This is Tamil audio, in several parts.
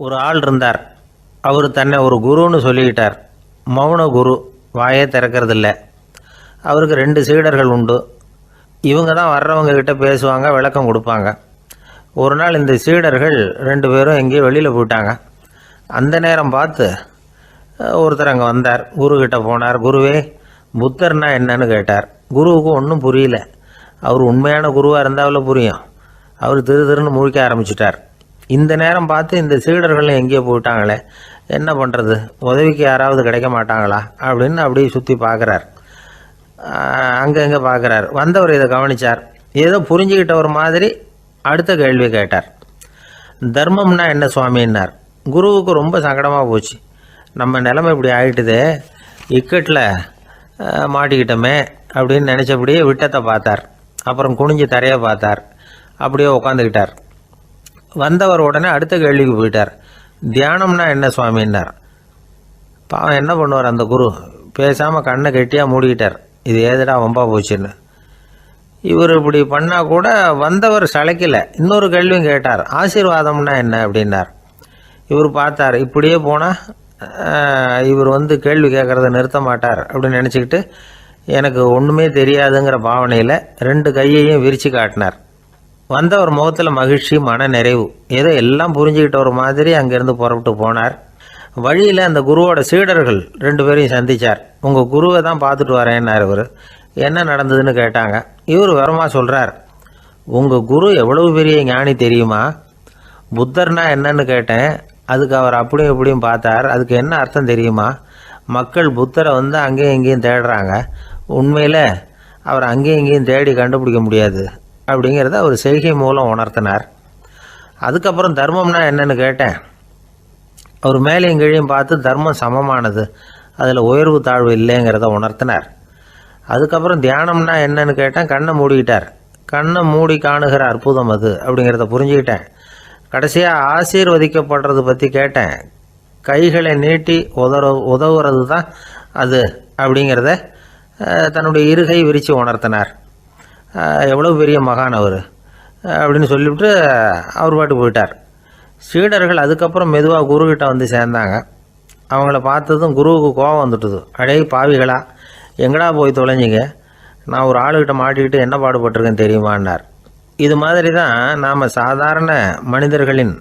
ஒரு ஆள் இருந்தார். அவர் தன்னை ஒரு குருன்னு சொல்லிக்கிட்டார். மௌன குரு, வாயே திறக்கிறதில்ல. அவருக்கு 2 சீடர்கள் உண்டு. இவங்க தான் வர்றவங்க கிட்ட பேசுவாங்க, விளக்கம் கொடுப்பாங்க. ஒரு நாள் இந்த சீடர்கள் 2 பேரும் எங்கேயோ வெளியில் போயிட்டாங்க. அந்த நேரம் பார்த்து ஒருத்தர் அங்கே வந்தார். குருக்கிட்ட போனார். குருவே, புத்தர்னா என்னன்னு கேட்டார். குருவுக்கு ஒன்றும் புரியல. அவர் உண்மையான குருவாக இருந்தாவில் புரியும். அவர் திருன்னு முழிக்க ஆரம்பிச்சிட்டார். இந்த நேரம் பார்த்து இந்த சீடர்களும் எங்கேயோ போயிட்டாங்களே, என்ன பண்ணுறது, உதவிக்கு யாராவது கிடைக்க மாட்டாங்களா அப்படின்னு அப்படியே சுற்றி பார்க்குறார். அங்கங்கே பார்க்குறார். வந்தவர் இதை கவனித்தார். ஏதோ புரிஞ்சுக்கிட்ட ஒரு மாதிரி அடுத்த கேள்வி கேட்டார். தர்மம்னா என்ன சுவாமின்னார். குருவுக்கு ரொம்ப சங்கடமாக போச்சு. நம்ம நிலைமை இப்படி ஆகிட்டுதே, இக்கட்டில் மாட்டிக்கிட்டோமே அப்படின்னு நினச்சபடியே விட்டத்தை பார்த்தார். அப்புறம் குனிஞ்சு தரையை பார்த்தார். அப்படியே உட்காந்துக்கிட்டார். வந்தவர் உடனே அடுத்த கேள்விக்கு போயிட்டார். தியானம்னா என்ன சுவாமின்னார். பாவம் என்ன பண்ணுவார் அந்த குரு, பேசாமல் கண்ணை கெட்டியாக மூடிக்கிட்டார். இது ஏதடா வம்பா போச்சுன்னு. இவர் இப்படி பண்ணால் கூட வந்தவர் சளைக்கலை. இன்னொரு கேள்வியும் கேட்டார். ஆசீர்வாதம்னா என்ன அப்படின்னார். இவர் பார்த்தார். இப்படியே போனால் இவர் கேள்வி கேட்குறத நிறுத்த மாட்டார் அப்படின்னு நினச்சிக்கிட்டு எனக்கு ஒன்றுமே தெரியாதுங்கிற பாவனையில் 2 கையையும் விரித்து காட்டினார். வந்தவர் முகத்தில் மகிழ்ச்சி, மன நிறைவு. ஏதோ எல்லாம் புரிஞ்சுக்கிட்ட ஒரு மாதிரி அங்கேருந்து புறப்பட்டு போனார். வழியில் அந்த குருவோட சீடர்கள் 2 பேரையும் சந்தித்தார். உங்கள் குருவை தான் பார்த்துட்டு வரேன்னார் இவர். என்ன நடந்ததுன்னு கேட்டாங்க. இவர் விவரமாக சொல்கிறார். உங்கள் குரு எவ்வளவு பெரிய ஞானி தெரியுமா? புத்தர்னா என்னன்னு கேட்டேன். அதுக்கு அவர் அப்படியும் இப்படியும் பார்த்தார். அதுக்கு என்ன அர்த்தம் தெரியுமா? மக்கள் புத்தரை அங்கேயும் இங்கேயும் தேடுறாங்க. உண்மையில் அவர் அங்கேயும் இங்கேயும் தேடி கண்டுபிடிக்க முடியாது அப்படிங்கிறத அவர் செய்கை மூலம் உணர்த்தினார். அதுக்கப்புறம் தர்மம்னா என்னன்னு கேட்டேன். அவர் மேலேயும் கீழையும் பார்த்து தர்மம் சமமானது, அதில் உயர்வு தாழ்வு இல்லைங்கிறத உணர்த்தினார். அதுக்கப்புறம் தியானம்னா என்னன்னு கேட்டேன். கண்ணை மூடிக்கிட்டார். கண்ணை மூடி காணுகிற அற்புதம் அது அப்படிங்கிறத புரிஞ்சுக்கிட்டேன். கடைசியாக ஆசீர்வதிக்கப்படுறது பற்றி கேட்டேன். கைகளை நீட்டி உதவுறது தான் அது அப்படிங்கிறத தன்னுடைய இருகை விரித்து உணர்த்தினார். எவ்வளோ பெரிய மகான் அவர் அப்படின்னு சொல்லிவிட்டு அவர் பாட்டு போயிட்டார். சீடர்கள் அதுக்கப்புறம் மெதுவாக குருக்கிட்ட சேர்ந்தாங்க. அவங்கள பார்த்ததும் குருவுக்கு கோபம் வந்துட்டுது. அடே பாவிகளா, எங்கடா போய் தொலைஞ்சிங்க, நான் ஒரு ஆளுகிட்ட மாட்டிக்கிட்டு என்ன பாடுபட்டிருக்கேன் தெரியுமான்னார். இது மாதிரி தான் நாம் சாதாரண மனிதர்களின்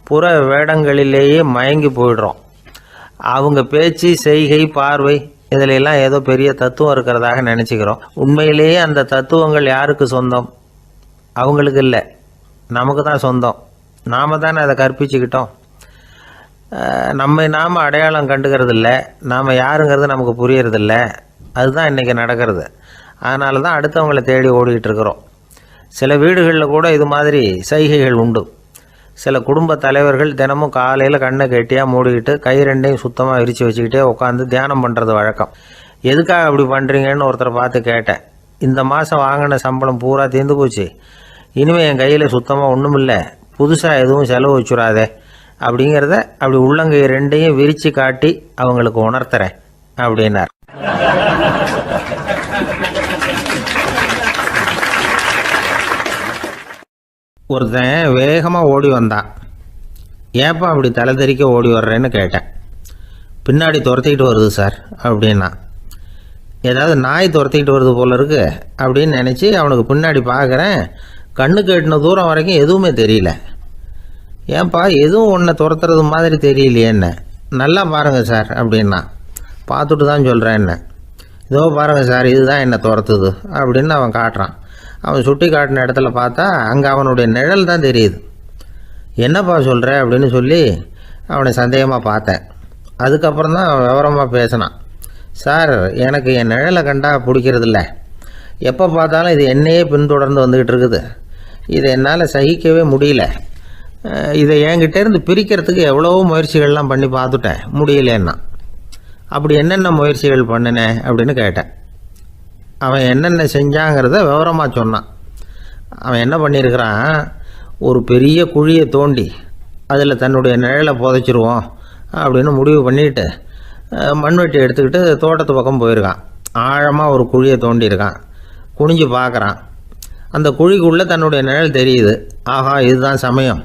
புற வேடங்களிலேயே மயங்கி போயிடுறோம். அவங்க பேச்சு, செய்கை, பார்வை இதிலெல்லாம் ஏதோ பெரிய தத்துவம் இருக்கிறதாக நினச்சிக்கிறோம். உண்மையிலேயே அந்த தத்துவங்கள் யாருக்கு சொந்தம்? அவங்களுக்கு இல்லை, நமக்கு தான் சொந்தம். நாம் தானே அதை கற்பிச்சுக்கிட்டோம். நாம் அடையாளம் கண்டுக்கிறது இல்லை. நாம் யாருங்கிறது நமக்கு புரியறதில்ல. அதுதான் இன்றைக்கி நடக்கிறது. அதனால தான் அடுத்தவங்களை தேடி ஓடிக்கிட்டு இருக்கிறோம். சில வீடுகளில் கூட இது மாதிரி சைகைகள் உண்டு. சில குடும்ப தலைவர்கள் தினமும் காலையில் கண்ணை கெட்டியாக மூடிக்கிட்டு கை 2ஐயும் சுத்தமாக விரித்து வச்சுக்கிட்டே உட்காந்து தியானம் பண்ணுறது வழக்கம். எதுக்காக அப்படி பண்ணுறீங்கன்னு ஒருத்தரை பார்த்து கேட்டேன். இந்த மாதம் வாங்கின சம்பளம் பூரா தீர்ந்து போச்சு, இனிமேல் என் கையில் சுத்தமாக ஒன்றும் இல்லை, புதுசாக எதுவும் செலவு வச்சுடாதே அப்படிங்கிறத அப்படி உள்ளங்கை 2ஐயும் விரித்து காட்டி அவங்களுக்கு உணர்த்துறேன் அப்படின்னார். ஒருத்தன் வேகமாக ஓடி வந்தான். ஏப்பா அப்படி தலை தெறிக்க ஓடி வர்றேன்னு கேட்டேன். பின்னாடி துரத்திக்கிட்டு வருது சார் அப்படின்னா. ஏதாவது நாய் துரத்திக்கிட்டு வருது போல இருக்கு அப்படின்னு நினச்சி அவனுக்கு பின்னாடி பார்க்குறேன். கண்ணுக்கு எட்டின தூரம் வரைக்கும் எதுவுமே தெரியல. ஏன்பா எதுவும் ஒன்றை துரத்துறது மாதிரி தெரியலையேன்னு. நல்லா பாருங்கள் சார் அப்படின்னா. பார்த்துட்டு தான் சொல்கிறேன் என்ன. இதோ பாருங்கள் சார், இதுதான் என்னை துரத்துது அப்படின்னு அவன் காட்டுறான். அவன் சுட்டி காட்டின இடத்துல பார்த்தா அங்கே அவனுடைய நிழல் தான் தெரியுது. என்னப்பா சொல்கிற அப்படின்னு சொல்லி அவனை சந்தேகமாக பார்த்தேன். அதுக்கப்புறம் தான் அவன் விவரமாக பேசினான். சார், எனக்கு என் நிழலை கண்டா பிடிக்கிறதில்ல. எப்போ பார்த்தாலும் இது என்னையே பின்தொடர்ந்து வந்துக்கிட்டு இருக்குது. இதை என்னால் சகிக்கவே முடியல. இதை என்கிட்டேருந்து பிரிக்கிறதுக்கு எவ்வளவோ முயற்சிகள்லாம் பண்ணி பார்த்துட்டேன், முடியலன்னா. அப்படி என்னென்ன முயற்சிகள் பண்ணினேன் அப்படின்னு கேட்டேன். அவன் என்னென்ன செஞ்சாங்கிறத விவரமாக சொன்னான். அவன் என்ன பண்ணியிருக்கிறான், ஒரு பெரிய குழியை தோண்டி அதில் தன்னுடைய நிழலை புதைச்சிருவோம் அப்படின்னு முடிவு பண்ணிவிட்டு மண்வெட்டி எடுத்துக்கிட்டு தோட்டத்து பக்கம் போயிருக்கான். ஆழமாக ஒரு குழியை தோண்டியிருக்கான். குனிஞ்சு பார்க்குறான். அந்த குழிக்குள்ளே தன்னுடைய நிழல் தெரியுது. ஆஹா, இதுதான் சமயம்,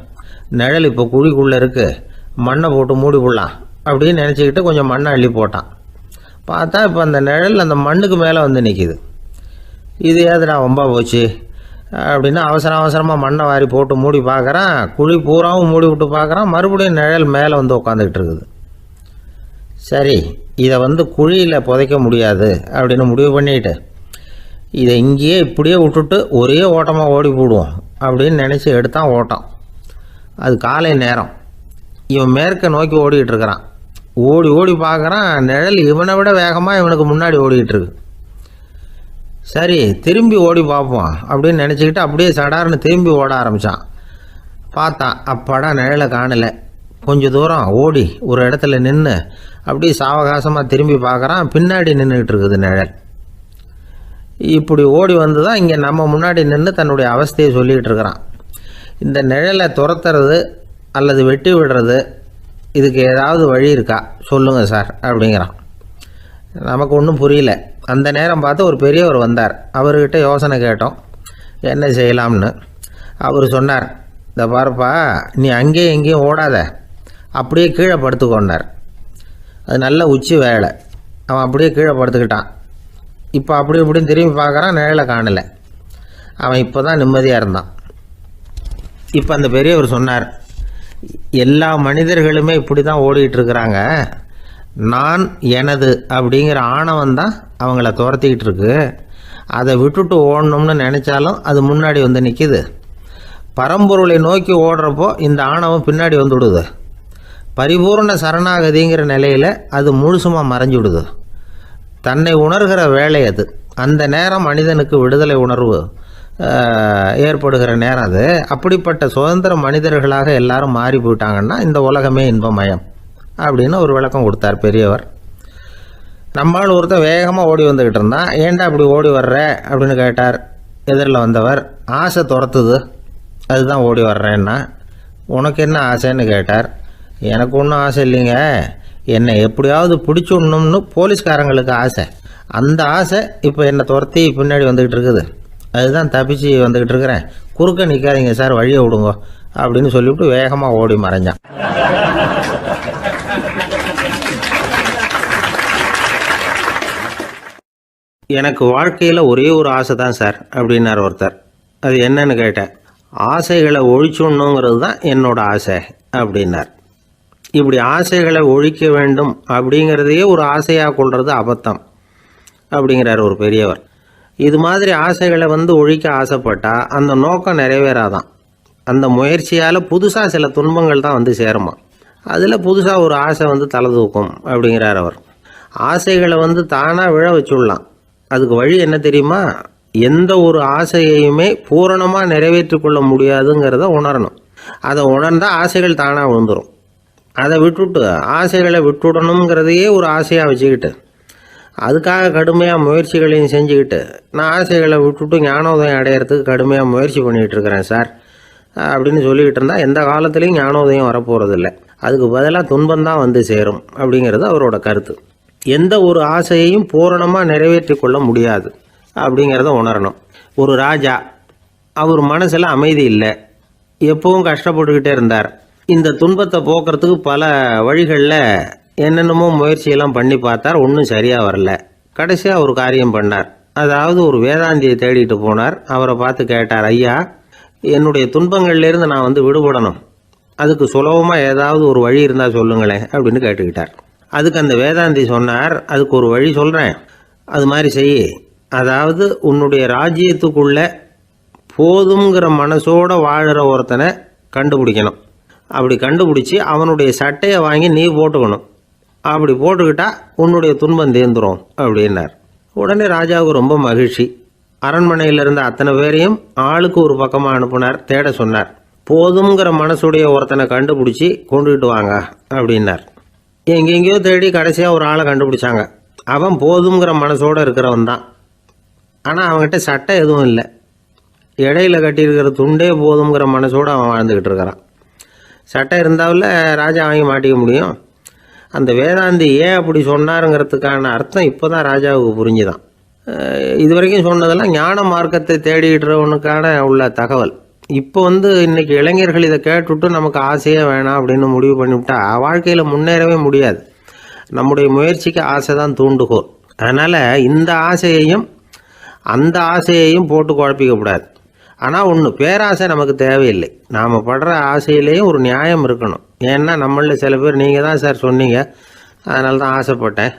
நிழல் இப்போ குழிக்குள்ளே இருக்குது, மண்ணை போட்டு மூடி விடலாம் அப்படின்னு நினச்சிக்கிட்டு கொஞ்சம் மண்ணை அள்ளி போட்டான். பார்த்தா இப்போ அந்த நிழல் அந்த மண்ணுக்கு மேலே வந்து நிற்கிது. இது ஏதுடா வம்பா போச்சு அப்படின்னு அவசரமாக மண்ணை வாரி போட்டு மூடி பார்க்குறான். குழி பூராவும் மூடி விட்டு பார்க்குறான். மறுபடியும் நிழல் மேலே வந்து உட்காந்துக்கிட்டு இருக்குது. சரி, இதை குழியில் புதைக்க முடியாது அப்படின்னு முடிவு பண்ணிட்டு இதை இங்கேயே இப்படியே விட்டுட்டு ஒரே ஓட்டமாக ஓடி போடுவோம் அப்படின்னு நினச்சி எடுத்தான் ஓட்டம். அது காலை நேரம். இவன் மேற்க நோக்கி ஓடிக்கிட்டு இருக்கிறான். ஓடி ஓடி பார்க்குறான். நிழல் இவனை விட வேகமாக இவனுக்கு முன்னாடி ஓடிக்கிட்டு இருக்கு. சரி, திரும்பி ஓடி பார்ப்போம் அப்படின்னு நினச்சிக்கிட்டு அப்படியே சடார்னு திரும்பி ஓட ஆரம்பித்தான். பார்த்தான், அப்பாடா நிழலை காணலை. கொஞ்சம் தூரம் ஓடி ஒரு இடத்துல நின்று அப்படியே சாவகாசமாக திரும்பி பார்க்குறான். பின்னாடி நின்றுக்கிட்டு இருக்குது நிழல். இப்படி ஓடி வந்து தான் இங்கே நம்ம முன்னாடி நின்று தன்னுடைய அவஸ்தையை சொல்லிகிட்டு இருக்கிறான். இந்த நிழலை துரத்துறது அல்லது வெட்டி விடுறது, இதுக்கு ஏதாவது வழி இருக்கா சொல்லுங்கள் சார் அப்படிங்கிறான். நமக்கு ஒன்றும் புரியல. அந்த நேரம் பார்த்து ஒரு பெரியவர் வந்தார். அவர்கிட்ட யோசனை கேட்டோம், என்ன செய்யலாம்னு. அவர் சொன்னார், இந்த பாருப்பா, நீ அங்கேயும் எங்கேயும் ஓடாத, அப்படியே கீழே படுத்துக்கொண்டார். அது நல்ல உச்சி வேலை. அவன் அப்படியே கீழே படுத்துக்கிட்டான். இப்போ அப்படி இப்படின்னு திரும்பி பார்க்குறான். நிழலை காணலை. அவன் இப்போ தான் நிம்மதியாக இருந்தான். இப்போ அந்த பெரியவர் சொன்னார், எல்லா மனிதர்களுமே இப்படி தான் ஓடிக்கிட்டு இருக்கிறாங்க. நான் எனது அப்படிங்கிற ஆணவம் தான் அவங்கள துரத்திக்கிட்டு இருக்கு. அதை விட்டுட்டு ஓடணும்னு நினச்சாலும் அது முன்னாடி வந்து நிற்கிது. பரம்பொருளை நோக்கி ஓடுறப்போ இந்த ஆணவம் பின்னாடி வந்துவிடுது. பரிபூர்ண சரணாகதிங்கிற நிலையில் அது முழுசுமாக மறைஞ்சு விடுது. தன்னை உணர்கிற வேலை அது. அந்த நேரம் மனிதனுக்கு விடுதலை உணர்வு ஏற்படுகிற நேரம் அது. அப்படிப்பட்ட சுதந்திர மனிதர்களாக எல்லாரும் மாறி போயிட்டாங்கன்னா இந்த உலகமே இன்பமயம் அப்படின்னு ஒரு விளக்கம் கொடுத்தார் பெரியவர். நம்மால் ஒருத்தர் வேகமாக ஓடி வந்துக்கிட்டு இருந்தான். ஏன்டா அப்படி ஓடி வர்ற அப்படின்னு கேட்டார் எதிரில் வந்தவர். ஆசை துரத்துது, அதுதான் ஓடி வர்றேன்னா. உனக்கு என்ன ஆசைன்னு கேட்டார். எனக்கு ஒன்றும் ஆசை இல்லைங்க, என்னை எப்படியாவது பிடிச்சுடணும்னு போலீஸ்காரங்களுக்கு ஆசை. அந்த ஆசை இப்போ என்னை துரத்தி பின்னாடி வந்துக்கிட்டு இருக்குது. அதுதான் தப்பிச்சு வந்துக்கிட்டு இருக்கிறேன். குறுக்க நிற்காதீங்க சார், வழியை விடுங்க அப்படின்னு சொல்லிவிட்டு வேகமாக ஓடி மறைஞ்சான். எனக்கு வாழ்க்கையில் ஒரே ஒரு ஆசை தான் சார் அப்படின்னார் ஒருத்தர். அது என்னன்னு கேட்டேன். ஆசைகளை ஒழிச்சுடணுங்கிறது தான் என்னோட ஆசை அப்படின்னார். இப்படி ஆசைகளை ஒழிக்க வேண்டும் அப்படிங்கிறதையே ஒரு ஆசையாக கொள்வது அபத்தம் அப்படிங்கிறார் ஒரு பெரியவர். இது மாதிரி ஆசைகளை ஒழிக்க ஆசைப்பட்டால் அந்த நோக்கம் நிறைவேறாதான். அந்த முயற்சியால் புதுசாக சில துன்பங்கள் தான் சேருமா. அதில் புதுசாக ஒரு ஆசை தலை தூக்கும் அப்படிங்கிறார் அவர். ஆசைகளை தானாக விழ வச்சுடலாம். அதுக்கு வழி என்ன தெரியுமா? எந்த ஒரு ஆசையையுமே பூரணமாக நிறைவேற்றி கொள்ள முடியாதுங்கிறத உணரணும். அதை உணர்ந்தால் ஆசைகள் தானாக விழுந்துடும். அதை விட்டுட்டு ஆசைகளை விட்டுடணுங்கிறதையே ஒரு ஆசையாக வச்சுக்கிட்டு அதுக்காக கடுமையாக முயற்சிகளையும் செஞ்சுக்கிட்டு நான் ஆசைகளை விட்டுட்டு ஞானோதயம் அடையிறதுக்கு கடுமையாக முயற்சி பண்ணிகிட்டு இருக்கிறேன் சார் அப்படின்னு சொல்லிக்கிட்டு இருந்தால் எந்த காலத்துலேயும் ஞானோதயம் வரப்போகிறதில்ல. அதுக்கு பதிலாக துன்பந்தான் சேரும் அப்படிங்கிறது அவரோட கருத்து. எந்த ஒரு ஆசையையும் பூரணமாக நிறைவேற்றி கொள்ள முடியாது அப்படிங்கிறத உணரணும். ஒரு ராஜா, அவர் மனசில் அமைதி இல்லை, எப்பவும் கஷ்டப்பட்டுக்கிட்டே இருந்தார். இந்த துன்பத்தை போக்குறதுக்கு பல வழிகளில் என்னென்னமோ முயற்சியெல்லாம் பண்ணி பார்த்தார். ஒன்றும் சரியாக வரல. கடைசியாக ஒரு காரியம் பண்ணார். அதாவது ஒரு வேதாந்தியை தேடிட்டு போனார். அவரை பார்த்து கேட்டார், ஐயா, என்னுடைய துன்பங்கள்லேருந்து நான் விடுபடணும், அதுக்கு சுலபமாக ஏதாவது ஒரு வழி இருந்தால் சொல்லுங்களேன் அப்படின்னு கேட்டுக்கிட்டார். அதுக்கு அந்த வேதாந்தி சொன்னார், அதுக்கு ஒரு வழி சொல்கிறேன், அது மாதிரி செய். அதாவது உன்னுடைய ராஜ்யத்துக்குள்ளே போதுங்கிற மனசோடு வாழ்கிற ஒருத்தனை கண்டுபிடிக்கணும். அப்படி கண்டுபிடிச்சி அவனுடைய சட்டையை வாங்கி நீ போட்டுக்கணும். அப்படி போட்டுக்கிட்டா உன்னுடைய துன்பம் தீர்ந்துடும் அப்படின்னார். உடனே ராஜாவுக்கு ரொம்ப மகிழ்ச்சி. அரண்மனையில் இருந்த அத்தனை பேரையும் ஆளுக்கு ஒரு பக்கமாக அனுப்புனார், தேட சொன்னார். போதுங்கிற மனசுடைய ஒருத்தனை கண்டுபிடிச்சி கொண்டுகிட்டு வாங்க அப்படின்னார். எங்கெங்கேயோ தேடி கடைசியாக ஒரு ஆளை கண்டுபிடிச்சாங்க. அவன் போதுங்கிற மனசோடு இருக்கிறவன் தான். ஆனால் அவன்கிட்ட சட்டை எதுவும் இல்லை. இடையில கட்டியிருக்கிற துண்டே போதுங்கிற மனசோடு அவன் வாழ்ந்துக்கிட்டு இருக்கிறான். சட்டை இருந்தாவில் ராஜா வாங்கி மாட்டிக்க முடியும். அந்த வேதாந்தி ஏன் அப்படி சொன்னாருங்கிறதுக்கான அர்த்தம் இப்போ தான் ராஜாவுக்கு புரிஞ்சுதான். இது வரைக்கும் சொன்னதெல்லாம் ஞான மார்க்கத்தை தேடிக்கிறவனுக்கான உள்ள தகவல். இப்போ இன்றைக்கி இளைஞர்கள் இதை கேட்டுவிட்டு நமக்கு ஆசையே வேணாம் அப்படின்னு முடிவு பண்ணிவிட்டா வாழ்க்கையில் முன்னேறவே முடியாது. நம்முடைய முயற்சிக்கு ஆசை தான் தூண்டுகோல். அதனால் இந்த ஆசையையும் அந்த ஆசையையும் போட்டு குழப்பிக்கக்கூடாது. ஆனால் ஒன்று, பேராசை நமக்கு தேவையில்லை. நாம் படுற ஆசையிலேயும் ஒரு நியாயம் இருக்கணும். ஏன்னா நம்மளில் சில பேர் நீங்கள் தான் சார் சொன்னீங்க, அதனால தான் ஆசைப்பட்டேன்,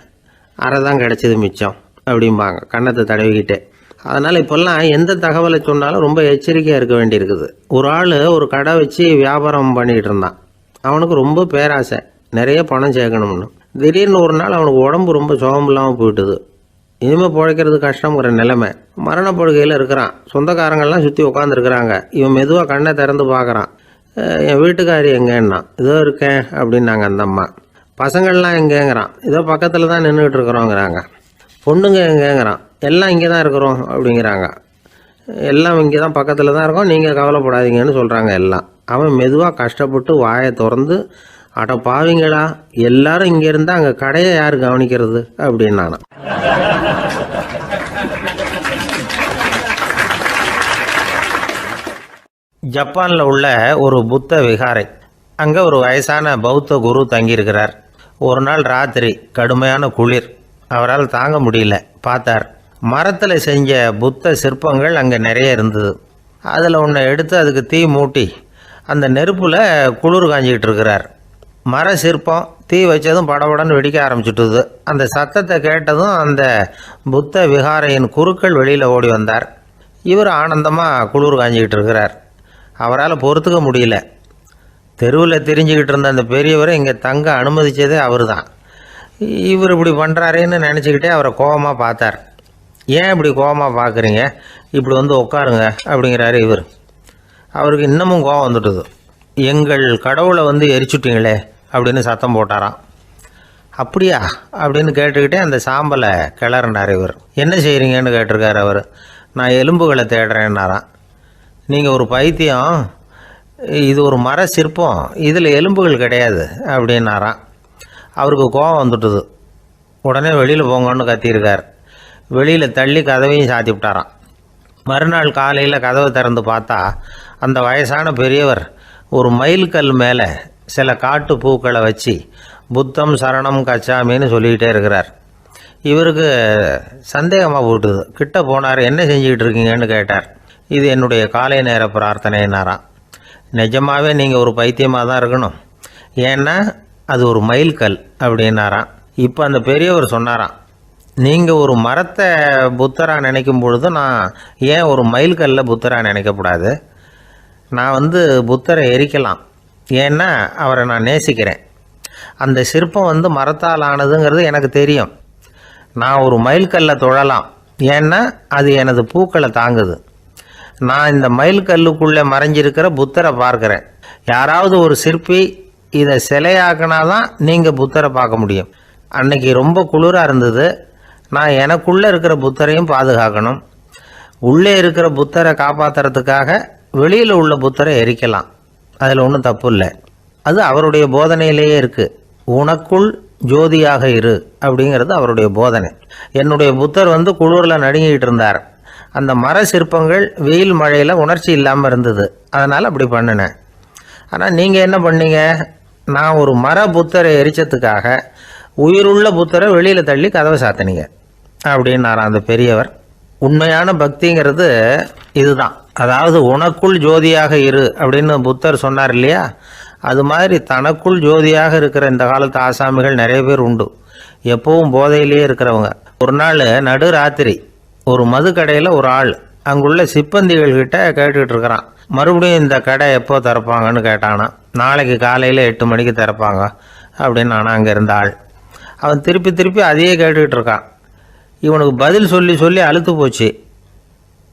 அரை தான் கிடச்சிது மிச்சம் அப்படிம்பாங்க கன்னத்தை தடவிக்கிட்டே. அதனால் இப்போல்லாம் எந்த தகவலை சொன்னாலும் ரொம்ப எச்சரிக்கையாக இருக்க வேண்டியிருக்குது. ஒரு ஆள் ஒரு கடை வச்சு வியாபாரம் பண்ணிகிட்டு இருந்தான். அவனுக்கு ரொம்ப பேராசை, நிறைய பணம் சேர்க்கணும்னு. திடீர்னு ஒரு நாள் அவனுக்கு உடம்பு ரொம்ப சுகமில்லாமல் போயிட்டுது. இனிமேல் பிழைக்கிறது கஷ்டங்கிற நிலைமை. மரணப்படுகையில் இருக்கிறான். சொந்தக்காரங்கள்லாம் சுற்றி உட்காந்துருக்குறாங்க. இவன் மெதுவாக கண்ணை திறந்து பார்க்குறான். என் வீட்டுக்காரி எங்கேன்னா, இதோ இருக்கேன் அப்படின்னாங்க அந்த அம்மா. பசங்கள்லாம் எங்கேங்கிறான். இதோ பக்கத்தில் தான் நின்றுக்கிட்டு இருக்கிறோங்கிறாங்க. பொண்ணுங்க எங்கேங்கிறான். எல்லாம் இங்கே தான் இருக்கிறோம் அப்படிங்கிறாங்க. எல்லாம் இங்கே தான் பக்கத்தில் தான் இருக்கோம், நீங்கள் கவலைப்படாதீங்கன்னு சொல்கிறாங்க எல்லாம். அவன் மெதுவாக கஷ்டப்பட்டு வாயை திறந்து, அட பாவிங்களா, எல்லாரும் இங்கே இருந்தால் அங்கே கடையை யார் கவனிக்கிறது அப்படின்னானா. ஜப்பானில் உள்ள ஒரு புத்த விகாரை. அங்கே ஒரு வயசான பௌத்த குரு தங்கியிருக்கிறார். ஒரு நாள் ராத்திரி கடுமையான குளிர். அவரால் தாங்க முடியல. பார்த்தார், மரத்தில் செஞ்ச புத்த சிற்பங்கள் அங்கே நிறைய இருந்தது. அதில் ஒன்றை எடுத்து அதுக்கு தீ மூட்டி அந்த நெருப்பில் குளிர் காஞ்சிக்கிட்டு இருக்கிறார். மர சிற்பம் தீ வச்சதும் படபடன்னு வெடிக்க ஆரம்பிச்சுட்டுது. அந்த சத்தத்தை கேட்டதும் அந்த புத்த விகாரையின் குருக்கள் வெளியில் ஓடி வந்தார். இவர் ஆனந்தமாக குளிர் காஞ்சிக்கிட்டு இருக்கிறார். அவரால் பொறுத்துக்க முடியல. தெருவில் திரிஞ்சிக்கிட்டு இருந்த அந்த பெரியவரை இங்கே தங்க அனுமதித்ததே அவர் தான். இவர் இப்படி பண்ணுறாருன்னு நினச்சிக்கிட்டே அவரை கோபமாக பார்த்தார். ஏன் இப்படி கோபமாக பார்க்குறீங்க, இப்படி உட்காருங்க அப்படிங்கிறாரு இவர். அவருக்கு இன்னமும் கோபம் வந்துட்டுது. எங்கள் கடவுளை எரிச்சுட்டிங்களே அப்படின்னு சத்தம் போட்டாராம். அப்படியா அப்படின்னு கேட்டுக்கிட்டே அந்த சாம்பலை கிளறினார் இவர். என்ன செய்கிறீங்கன்னு கேட்டிருக்கார் அவர். நான் எலும்புகளை தேடுறேன்னாராம். நீங்கள் ஒரு பைத்தியம், இது ஒரு மர சிற்பம், இதில் எலும்புகள் கிடையாது அப்படின்னாராம். அவருக்கு கோபம் வந்துட்டுது. உடனே வெளியில் போங்கன்னு கத்தியிருக்கார். வெளியில் தள்ளி கதவையும் சாத்தி விட்டாராம். மறுநாள் காலையில் கதவை திறந்து பார்த்தா அந்த வயசான பெரியவர் ஒரு மயில்கல் மேலே சில காட்டு பூக்களை வச்சு புத்தம் சரணம் கச்சாமின்னு சொல்லிக்கிட்டே இருக்கிறார். இவருக்கு சந்தேகமாக போட்டுது. கிட்ட போனார். என்ன செஞ்சுக்கிட்டு இருக்கீங்கன்னு கேட்டார். இது என்னுடைய காலை நேர பிரார்த்தனைனாராம். நிஜமாகவே நீங்கள் ஒரு பைத்தியமாக தான் இருக்கணும், ஏன்னா அது ஒரு மயில்கல் அப்படின்னாராம். இப்போ அந்த பெரியவர் சொன்னாராம், நீங்கள் ஒரு மரத்தை புத்தராக நினைக்கும் பொழுது நான் ஏன் ஒரு மயில்கல்ல புத்தராக நினைக்கக்கூடாது? நான் புத்தரை எரிக்கலாம், ஏன்னா அவரை நான் நேசிக்கிறேன். அந்த சிற்பம் மரத்தால் ஆனதுங்கிறது எனக்கு தெரியும். நான் ஒரு மயில்கல்லை தொழலாம், ஏன்னா அது எனது பூக்களை தாங்குது. நான் இந்த மயில்கல்லுக்குள்ளே மறைஞ்சிருக்கிற புத்தரை பார்க்குறேன். யாராவது ஒரு சிற்பி இதை சிலையாக்கினாதான் நீங்கள் புத்தரை பார்க்க முடியும். அன்னைக்கு ரொம்ப குளிராக இருந்தது. நான் எனக்குள்ளே இருக்கிற புத்தரையும் பாதுகாக்கணும். உள்ளே இருக்கிற புத்தரை காப்பாற்றுறதுக்காக வெளியில் உள்ள புத்தரை எரிக்கலாம், அதில் ஒன்றும் தப்பு இல்லை. அது அவருடைய போதனையிலேயே இருக்குது. உனக்குள் ஜோதியாக இரு அப்படிங்கிறது அவருடைய போதனை. என்னுடைய புத்தர் குளிரில் நடுங்கிட்டு இருந்தார். அந்த மர சிற்பங்கள் வெயில் மழையில் உணர்ச்சி இல்லாமல் இருந்தது, அதனால் அப்படி பண்ணினேன். ஆனால் நீங்கள் என்ன பண்ணீங்க? நான் ஒரு மர புத்தரை எரிச்சதுக்காக உயிருள்ள புத்தரை வெளியில் தள்ளி கதவை சாத்தினீங்க அப்படின்னாராம் அந்த பெரியவர். உண்மையான பக்திங்கிறது இதுதான். அதாவது உனக்குள் ஜோதியாக இரு அப்படின்னு புத்தர் சொன்னார் இல்லையா, அது மாதிரி தனக்குள் ஜோதியாக இருக்கிற இந்த காலத்து ஆசாமிகள் நிறைய பேர் உண்டு. எப்பவும் போதையிலேயே இருக்கிறவங்க. ஒரு நாள் நடு ராத்திரி ஒரு மது கடையில் ஒரு ஆள் அங்குள்ள சிப்பந்திகள்கிட்ட கேட்டுக்கிட்டு இருக்கிறான். மறுபடியும் இந்த கடை எப்போ திறப்பாங்கன்னு கேட்டானா. நாளைக்கு காலையில் 8 மணிக்கு திறப்பாங்க அப்படின்னு நானும் அங்கே இருந்த ஆள். அவன் திருப்பி திருப்பி அதையே கேட்டுக்கிட்டு இருக்கான். இவனுக்கு பதில் சொல்லி சொல்லி அழுத்து போச்சு.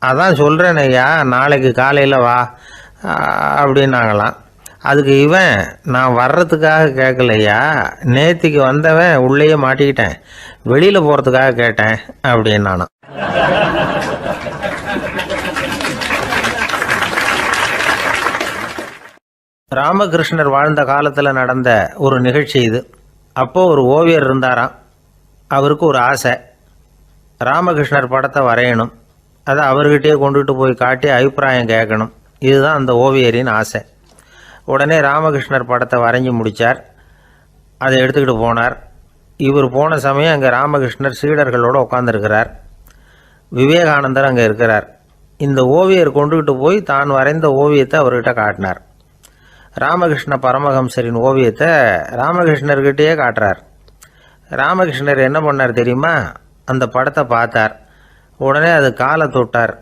அதான் சொல்கிறேன் ஐயா, நாளைக்கு காலையில் வா அப்படின்னாங்களாம். அதுக்கு இவன், நான் வர்றதுக்காக கேட்கலையா, நேற்றுக்கு வந்தவன் உள்ளேயே மாட்டிக்கிட்டேன், வெளியில் போகிறதுக்காக கேட்டேன் அப்படின்னு நானும். ராமகிருஷ்ணர் வாழ்ந்த காலத்தில் நடந்த ஒரு நிகழ்ச்சி இது. அப்போது ஒரு ஓவியர் இருந்தாராம். அவருக்கு ஒரு ஆசை, ராமகிருஷ்ணர் படத்தை வரையணும். அதை அவர்கிட்டயே கொண்டுட்டு போய் காட்டி அபிப்பிராயம் கேட்கணும். இதுதான் அந்த ஓவியரின் ஆசை. உடனே ராமகிருஷ்ணர் படத்தை வரைஞ்சி முடித்தார். அதை எடுத்துக்கிட்டு போனார். இவர் போன சமயம் அங்கே ராமகிருஷ்ணர் சீடர்களோடு உட்காந்துருக்கிறார். விவேகானந்தர் அங்கே இருக்கிறார். இந்த ஓவியர் கொண்டுகிட்டு போய் தான் வரைந்த ஓவியத்தை அவர்கிட்ட காட்டினார். ராமகிருஷ்ண பரமஹம்சரின் ஓவியத்தை ராமகிருஷ்ணர்கிட்டயே காட்டுறார். ராமகிருஷ்ணர் என்ன பண்ணார் தெரியுமா? அந்த படத்தை பார்த்தார். உடனே அது காலை தொட்டார்.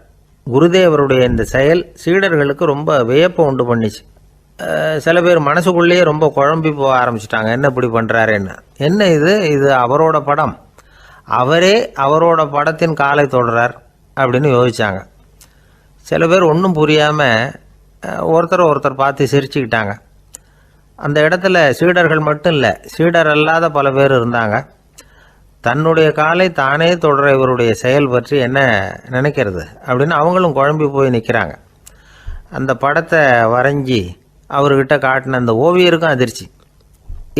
குருதேவருடைய இந்த செயல் சீடர்களுக்கு ரொம்ப வியப்பை உண்டு பண்ணிச்சு. சில பேர் மனசுக்குள்ளேயே ரொம்ப குழம்பி போக ஆரம்பிச்சிட்டாங்க. என்ன இப்படி பண்ணுறாருன்னு. என்ன இது அவரோட படம், அவரே அவரோட படத்தின் காலை தொடுறார் அப்படின்னு யோசித்தாங்க. சில பேர் ஒன்றும் புரியாமல் ஒருத்தர் பார்த்து சிரிச்சுக்கிட்டாங்க. அந்த இடத்துல சீடர்கள் மட்டும் இல்லை, சீடர் அல்லாத பல பேர் இருந்தாங்க. தன்னுடைய காலை தானே தொடர இவருடைய செயல் பற்றி என்ன நினைக்கிறது அப்படின்னு அவங்களும் குழம்பி போய் நிற்கிறாங்க. அந்த படத்தை வரைஞ்சி அவர்கிட்ட காட்டின அந்த ஓவியருக்கும் அதிர்ச்சி.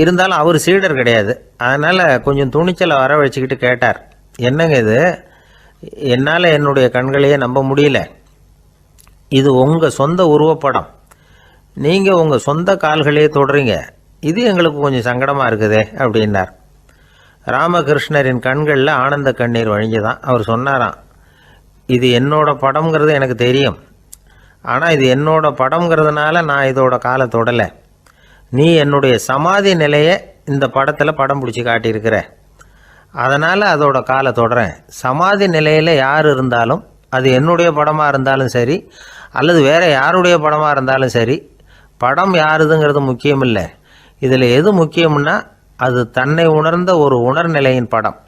இருந்தாலும் அவர் சீடர் கிடையாது. அதனால் கொஞ்சம் துணிச்சலை வர வச்சுக்கிட்டு கேட்டார், என்னங்க இது? என்னால் என்னுடைய கண்களையே நம்ப முடியல. இது உங்கள் சொந்த உருவப்படம், நீங்கள் உங்கள் சொந்த கால்களையே தொடுறீங்க. இது எங்களுக்கு கொஞ்சம் சங்கடமாக இருக்குதே அப்படின்னார். ராமகிருஷ்ணரின் கண்களில் ஆனந்த கண்ணீர் வழிஞ்சுதான். அவர் சொன்னாராம், இது என்னோட படம்ங்கிறது எனக்கு தெரியும், ஆனால் இது என்னோட படம்ங்கிறதுனால நான் இதோட காலை தொடலை. நீ என்னுடைய சமாதி நிலையை இந்த படத்தில் படம் பிடிச்சி காட்டியிருக்கிற, அதனால் அதோட காலை தொடறேன். சமாதி நிலையில் யார் இருந்தாலும், அது என்னுடைய படமாக இருந்தாலும் சரி அல்லது வேறு யாருடைய படமாக இருந்தாலும் சரி, படம் யாருதுங்கிறது முக்கியம் இல்லை. இதில் எது முக்கியம்னா அது தன்னை உணர்ந்த ஒரு உணர்நிலையின் படம்.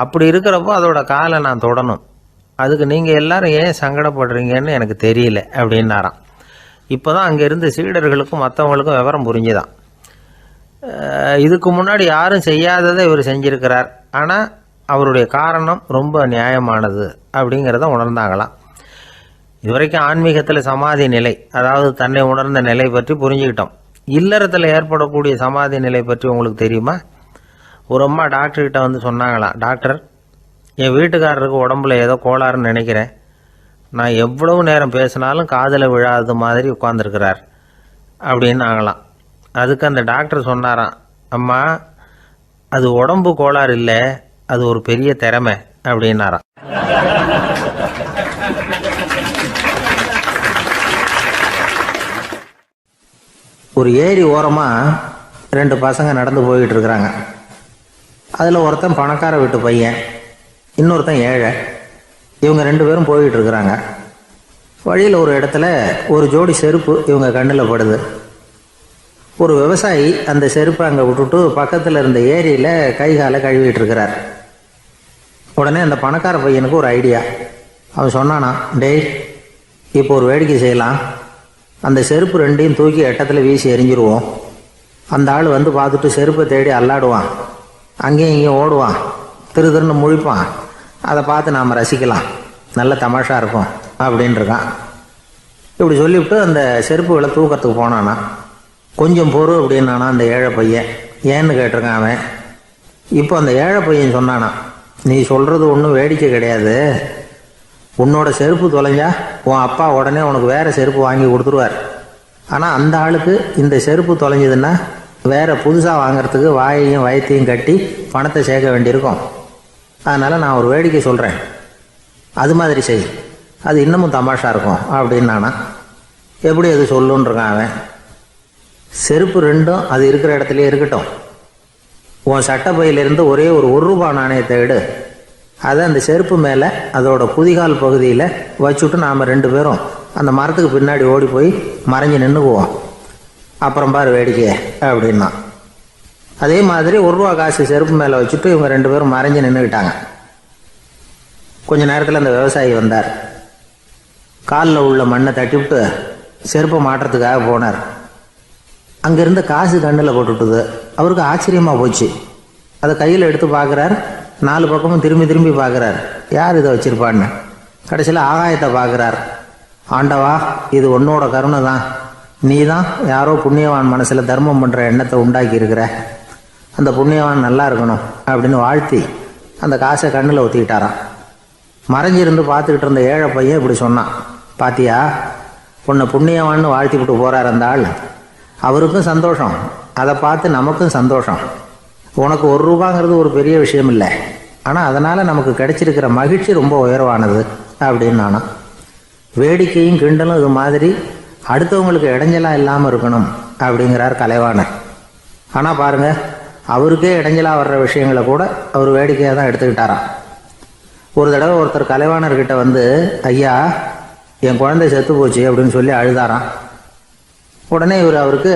அப்படி இருக்கிறப்போ அதோட காலை நான் தொடணும். அதுக்கு நீங்கள் எல்லாரும் ஏன் சங்கடப்படுறீங்கன்னு எனக்கு தெரியல அப்படின்னாராம். இப்போ தான் அங்கே இருந்த சீடர்களுக்கும் மற்றவங்களுக்கும் விவரம் புரிஞ்சுதான். இதுக்கு முன்னாடி யாரும் செய்யாததை இவர் செஞ்சிருக்கிறார், ஆனால் அவருடைய காரணம் ரொம்ப நியாயமானது அப்படிங்கிறத உணர்ந்தாங்களாம். இதுவரைக்கும் ஆன்மீகத்தில் சமாதி நிலை, அதாவது தன்னை உணர்ந்த நிலை பற்றி புரிஞ்சுக்கிட்டோம். இல்லறத்தில் ஏற்படக்கூடிய சமாதி நிலை பற்றி உங்களுக்கு தெரியுமா? ஒரு அம்மா டாக்டர்கிட்ட வந்து சொன்னாங்களாம், டாக்டர், என் வீட்டுக்காரருக்கு உடம்புல ஏதோ கோளாறுன்னு நினைக்கிறேன். நான் எவ்வளவு நேரம் பேசினாலும் காதில் விழாதது மாதிரி உட்காந்துருக்கிறார் அப்படின்னு ஆகலாம். அதுக்கு அந்த டாக்டர் சொன்னாராம், அம்மா, அது உடம்பு கோளாறு இல்லை, அது ஒரு பெரிய திறமை அப்படின்னாராம். ஒரு ஏரி ஓரமாக 2 பசங்க நடந்து போய்கிட்டு இருக்கிறாங்க. அதில் ஒருத்தன் பணக்கார வீட்டு பையன், இன்னொருத்தன் ஏழை. இவங்க 2 பேரும் போய்கிட்டு இருக்கிறாங்க. வழியில் ஒரு இடத்துல ஒரு ஜோடி செருப்பு இவங்க கண்ணில் படுது. ஒரு விவசாயி அந்த செருப்பை அங்கே விட்டுட்டு பக்கத்தில் இருந்த ஏரியில் கை காலை கழுவிட்டு இருக்கிறார். உடனே அந்த பணக்கார பையனுக்கு ஒரு ஐடியா. அவன் சொன்னானா, டேய், இப்போ ஒரு வேடிக்கை செய்யலாம். அந்த செருப்பு 2ஐயும் தூக்கி எட்டத்தில் வீசி எரிஞ்சிருவோம். அந்த ஆள் வந்து பார்த்துட்டு செருப்பை தேடி அல்லாடுவான், அங்கேயும் இங்கேயும் ஓடுவான், திருன்னு முழிப்பான். அதை பார்த்து நாம் ரசிக்கலாம், நல்ல தமாஷா இருக்கும் அப்படின்ட்டுருக்கான். இப்படி சொல்லிவிட்டு அந்த செருப்புகளை தூக்கிறதுக்கு போனானா. கொஞ்சம் பொறு அப்படின்னானா அந்த ஏழை பையன். ஏன்னு கேட்டிருக்கான் அவன். இப்போ அந்த ஏழை பையன் சொன்னானா, நீ சொல்கிறது ஒன்றும் வேடிக்கை கிடையாது. உன்னோட செருப்பு தொலைஞ்சா உன் அப்பா உடனே உனக்கு வேறு செருப்பு வாங்கி கொடுத்துருவார். ஆனால் அந்த ஆளுக்கு இந்த செருப்பு தொலைஞ்சதுன்னா வேறு புதுசாக வாங்கிறதுக்கு வாயையும் வயத்தையும் கட்டி பணத்தை சேர்க்க வேண்டியிருக்கும். அதனால் நான் ஒரு வேடிக்கை சொல்கிறேன், அது மாதிரி செய், அது இன்னமும் தமாஷா இருக்கும் அப்படின்னானா. எப்படி அது சொல்லுன்றிருக்கான் அவன். செருப்பு 2ம் அது இருக்கிற இடத்துலையே இருக்கட்டும். உன் சட்டப்பையிலிருந்து ஒரே ஒரு ரூபா நாணயத்தை எடு. அதை அந்த செருப்பு மேலே அதோட குதிகால் பகுதியில் வச்சுட்டு நாம் 2 பேரும் அந்த மரத்துக்கு பின்னாடி ஓடி போய் மறைஞ்சு நின்றுக்குவோம். அப்புறம் பாரு வேடிக்கையே அப்படின்னா. அதே மாதிரி ரூபா காசு செருப்பு மேலே வச்சுட்டு இவங்க 2 பேரும் மறைஞ்சு நின்றுக்கிட்டாங்க. கொஞ்ச நேரத்தில் அந்த விவசாயி வந்தார். காலில் உள்ள மண்ணை தட்டிவிட்டு செருப்பை மாட்டுறதுக்காக போனார். அங்கேருந்து காசு கண்ணில் போட்டுவிட்டுது. அவருக்கு ஆச்சரியமாக போச்சு. அதை கையில் எடுத்து பார்க்குறார். 4 பக்கமும் திரும்பி திரும்பி பார்க்குறார், யார் இதை வச்சுருப்பான்னு. கடைசியில் ஆகாயத்தை பார்க்குறார். ஆண்டவா, இது உன்னோட கருணை தான். நீ தான் யாரோ புண்ணியவான் மனசில் தர்மம் பண்ணுற எண்ணத்தை உண்டாக்கி இருக்கிற. அந்த புண்ணியவான் நல்லா இருக்கணும் அப்படின்னு வாழ்த்தி அந்த காசை கண்ணில் ஒத்திக்கிட்டாரான். மறைஞ்சிருந்து பார்த்துக்கிட்டு இருந்த ஏழை பையன் இப்படி சொன்னான், பாத்தியா, உன்னை புண்ணியவான்னு வாழ்த்திவிட்டு போகிறார் அந்த ஆள். அவருக்கும் சந்தோஷம், அதை பார்த்து நமக்கும் சந்தோஷம். உனக்கு ₹1 ஒரு பெரிய விஷயம் இல்லை, ஆனால் அதனால் நமக்கு கிடைச்சிருக்கிற மகிழ்ச்சி ரொம்ப உயர்வானது அப்படின்னு நானும். வேடிக்கையும் கிண்டலும் இது மாதிரி அடுத்தவங்களுக்கு இடைஞ்சலாக இல்லாமல் இருக்கணும் அப்படிங்கிறார் கலைவாணர். ஆனால் பாருங்கள், அவருக்கே இடைஞ்சலாக வர்ற விஷயங்களை கூட அவர் வேடிக்கையாக தான் எடுத்துக்கிட்டாராம். ஒரு தடவை ஒருத்தர் கலைவாணர்கிட்ட வந்து, ஐயா என் குழந்தை செத்து போச்சு அப்படின்னு சொல்லி அழுதாராம். உடனே அவருக்கு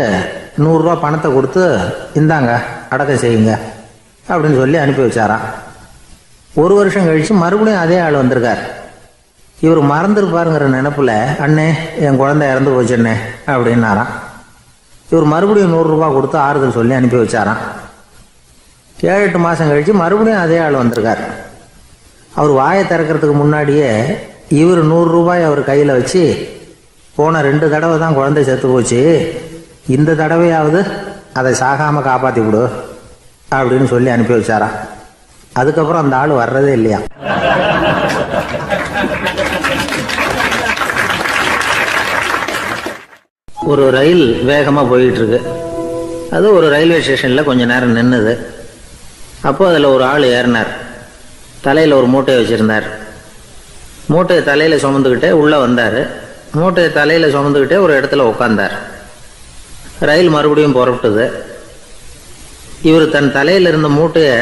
₹100 பணத்தை கொடுத்து, இந்தாங்க அடக்கம் செய்யுங்க அப்படின்னு சொல்லி அனுப்பி வச்சாராம். 1 வருஷம் கழித்து மறுபடியும் அதே ஆள் வந்திருக்கார். இவர் மறந்துருப்பாருங்கிற நினைப்புல, அண்ணே என் குழந்தை இறந்து போச்சுண்ணே அப்படின்னாராம். இவர் மறுபடியும் ₹100 கொடுத்து ஆறுதல் சொல்லி அனுப்பி வச்சாராம். 7-8 மாதம் கழித்து மறுபடியும் அதே ஆள் வந்திருக்கார். அவர் வாயை திறக்கிறதுக்கு முன்னாடியே இவர் ₹100 அவர் கையில் வச்சு, போன 2 தடவை தான் குழந்தை செத்து போச்சு, இந்த தடவையாவது அதை சாகாமல் காப்பாற்றி விடு அப்படின்னு சொல்லி அனுப்பி வச்சாராம். அதுக்கப்புறம் அந்த ஆள் வர்றதே இல்லையா. ஒரு ரயில் வேகமாக போயிட்டு இருக்கு. அது ஒரு ரயில்வே ஸ்டேஷனில் கொஞ்ச நேரம் நின்றுது. அப்போ அதில் ஒரு ஆள் ஏறினார். தலையில் ஒரு மூட்டையை வச்சுருந்தார். மூட்டையை தலையில் சுமந்துக்கிட்டே உள்ளே வந்தார். மூட்டையை தலையில் சுமந்துக்கிட்டே ஒரு இடத்துல உட்காந்தார். ரயில் மறுபடியும் புறப்பட்டது. இவர் தன் தலையில் இருந்த மூட்டையை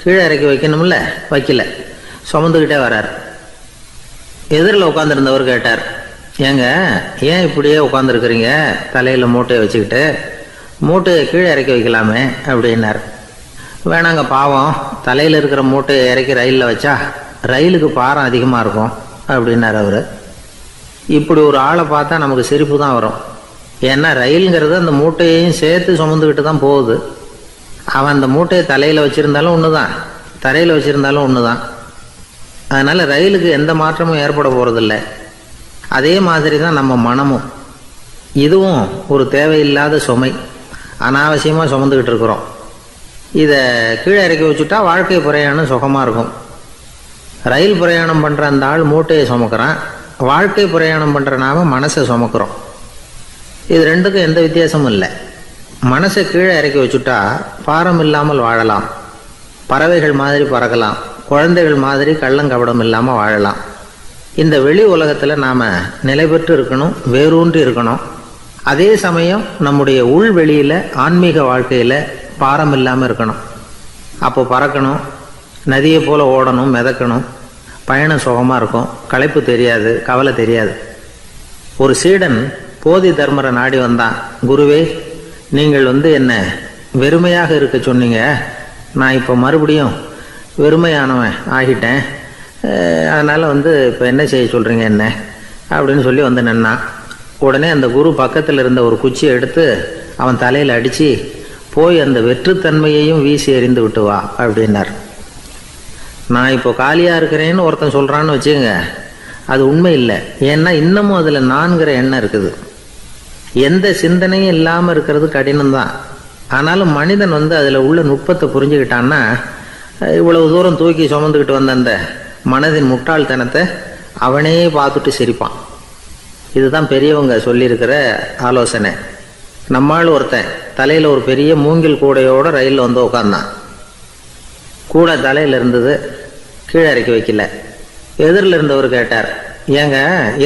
கீழே இறக்கி வைக்கணும்ல, வைக்கல, சுமந்துக்கிட்டே வரார். எதிரில் உட்காந்துருந்தவர் கேட்டார், ஏங்க ஏன் இப்படியே உட்காந்துருக்குறீங்க தலையில் மூட்டையை வச்சுக்கிட்டு, மூட்டையை கீழே இறக்கி வைக்கலாமே அப்படின்னார். வேணாங்க, பாவம், தலையில் இருக்கிற மூட்டையை இறக்கி ரயிலில் வச்சா ரயிலுக்கு பாரம் அதிகமாக இருக்கும் அப்படின்னார் அவர். இப்படி ஒரு ஆளை பார்த்தா நமக்கு சிரிப்பு தான் வரும். ஏன்னா ரயிலுங்கிறது அந்த மூட்டையையும் சேர்த்து சுமந்துக்கிட்டு தான் போகுது. அவன் அந்த மூட்டையை தலையில் வச்சுருந்தாலும் ஒன்று தான், தரையில் வச்சுருந்தாலும் ஒன்று தான். அதனால் ரயிலுக்கு எந்த மாற்றமும் ஏற்பட போகிறதில்ல. அதே மாதிரி தான் நம்ம மனமும். இதுவும் ஒரு தேவையில்லாத சுமை, அனாவசியமாக சுமந்துக்கிட்டு இருக்கிறோம். இதை கீழே இறக்கி வச்சுட்டா வாழ்க்கை பிரயாணம் சுகமாக இருக்கும். ரயில் பிரயாணம் பண்ணுற அந்த ஆள் மூட்டையை சுமக்கிறான், வாழ்க்கை பிரயாணம் பண்ணுற நாம மனசை சுமக்கிறோம். இது ரெண்டுக்கும் எந்த வித்தியாசமும் இல்லை. மனசை கீழே இறக்கி வச்சுட்டா பாரம் இல்லாமல் வாழலாம், பறவைகள் மாதிரி பறக்கலாம், குழந்தைகள் மாதிரி கள்ளங்கபடம் இல்லாமல் வாழலாம். இந்த வெளி உலகத்தில் நாம் நிலை பெற்று இருக்கணும், வேரூன்றி இருக்கணும். அதே சமயம் நம்முடைய உள்வெளியில் ஆன்மீக வாழ்க்கையில் பாரம் இல்லாமல் இருக்கணும். அப்போ பறக்கணும், நதியை போல் ஓடணும், மிதக்கணும். பயணம் சுகமாக இருக்கும், களைப்பு தெரியாது, கவலை தெரியாது. ஒரு சீடன் போதி தர்மரை நாடி வந்தான். குருவே, நீங்கள் என்ன வெறுமையாக இருக்க சொன்னீங்க, நான் இப்போ மறுபடியும் வெறுமையானவன் ஆகிட்டேன், அதனால் இப்போ என்ன செய்ய சொல்கிறீங்க என்ன அப்படின்னு சொல்லி நின்னான். உடனே அந்த குரு பக்கத்தில் இருந்த ஒரு குச்சியை எடுத்து அவன் தலையில் அடித்து, போய் அந்த வெற்றுத்தன்மையையும் வீசி எறிந்து விட்டு வா அப்படின்னார். நான் இப்போ காலியாக இருக்கிறேன்னு ஒருத்தன் சொல்கிறான்னு வச்சுங்க, அது உண்மை இல்லை. ஏன்னா இன்னமும் அதில் நான்கிற எண்ணம் இருக்குது. எந்த சிந்தனையும் இல்லாமல் இருக்கிறது கடினம்தான். ஆனாலும் மனிதன் அதில் உள்ள நுட்பத்தை புரிஞ்சுக்கிட்டான்னா, இவ்வளவு தூரம் தூக்கி சுமந்துக்கிட்டு வந்த அந்த மனதின் முட்டாள்தனத்தை அவனே பார்த்துட்டு சிரிப்பான். இதுதான் பெரியவங்க சொல்லியிருக்கிற ஆலோசனை. நம்மால் ஒருத்தன் தலையில் ஒரு பெரிய மூங்கில் கூடையோடு ரயிலில் உட்காந்தான். கூடை தலையில் இருந்தது, கீழே இறக்கி வைக்கல. எதிரில் இருந்தவர் கேட்டார், ஏங்க